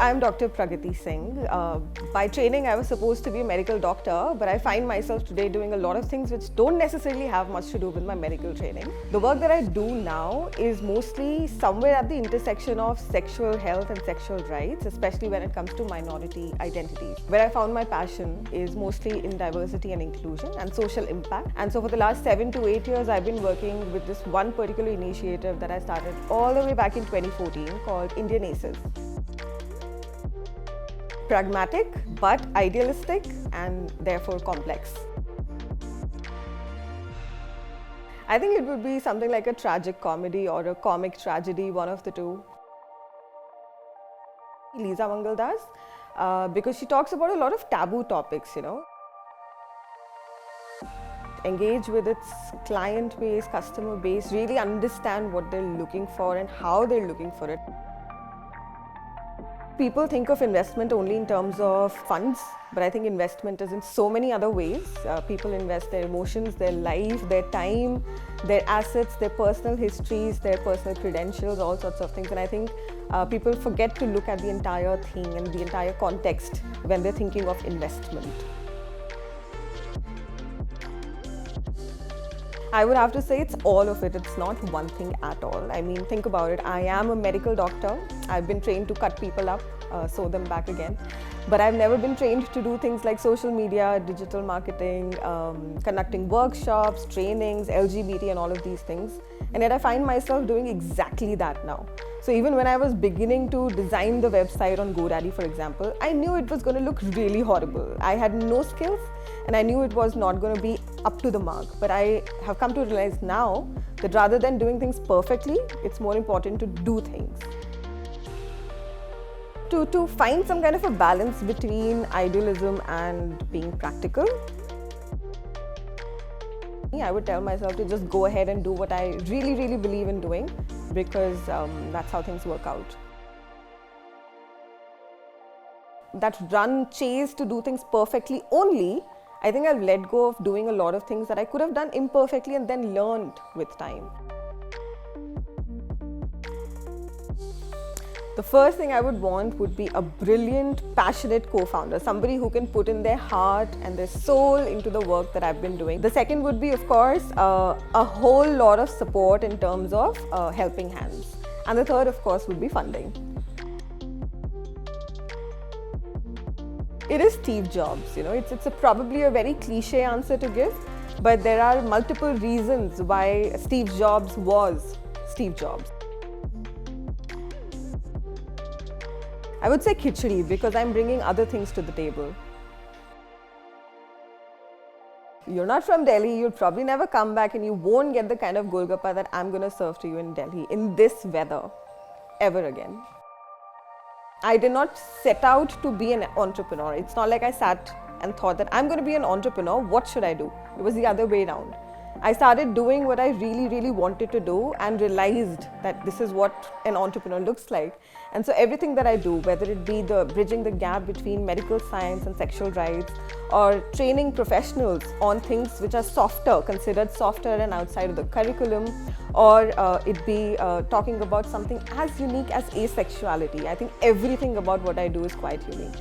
I'm Dr. Pragati Singh. By training, I was supposed to be a medical doctor, but I find myself today doing a lot of things which don't necessarily have much to do with my medical training. The work that I do now is mostly somewhere at the intersection of sexual health and sexual rights, especially when it comes to minority identities. Where I found my passion is mostly in diversity and inclusion and social impact. And so for the last 7 to 8 years, I've been working with this one particular initiative that I started all the way back in 2014 called Indian Aces. Pragmatic, but idealistic and therefore complex. I think it would be something like a tragic comedy or a comic tragedy, one of the two. Lisa Mangal does, because she talks about a lot of taboo topics, Engage with its client base, customer base, really understand what they're looking for and how they're looking for it. People think of investment only in terms of funds, but I think investment is in so many other ways. People invest their emotions, their life, their time, their assets, their personal histories, their personal credentials, all sorts of things. And I think people forget to look at the entire thing and the entire context when they're thinking of investment. I would have to say it's all of it. It's not one thing at all. I mean, think about it. I am a medical doctor. I've been trained to cut people up, sew them back again. But I've never been trained to do things like social media, digital marketing, conducting workshops, trainings, LGBT and all of these things. And yet I find myself doing exactly that now. So even when I was beginning to design the website on GoDaddy, for example, I knew it was going to look really horrible. I had no skills and I knew it was not going to be up to the mark. But I have come to realize now that rather than doing things perfectly, it's more important to do things. To find some kind of a balance between idealism and being practical, I would tell myself to just go ahead and do what I really, really believe in doing, because that's how things work out. That chase to do things perfectly only, I think I've let go of doing a lot of things that I could have done imperfectly and then learned with time. The first thing I would want would be a brilliant, passionate co-founder, somebody who can put in their heart and their soul into the work that I've been doing. The second would be, of course, a whole lot of support in terms of helping hands. And the third, of course, would be funding. It is Steve Jobs, It's probably a very cliche answer to give, but there are multiple reasons why Steve Jobs was Steve Jobs. I would say khichdi because I'm bringing other things to the table. You're not from Delhi, you'll probably never come back and you won't get the kind of golgappa that I'm going to serve to you in Delhi in this weather ever again. I did not set out to be an entrepreneur. It's not like I sat and thought that I'm going to be an entrepreneur, what should I do? It was the other way around. I started doing what I really, really wanted to do and realized that this is what an entrepreneur looks like. And so everything that I do, whether it be bridging the gap between medical science and sexual rights, or training professionals on things which are softer, considered softer and outside of the curriculum, or it be talking about something as unique as asexuality. I think everything about what I do is quite unique.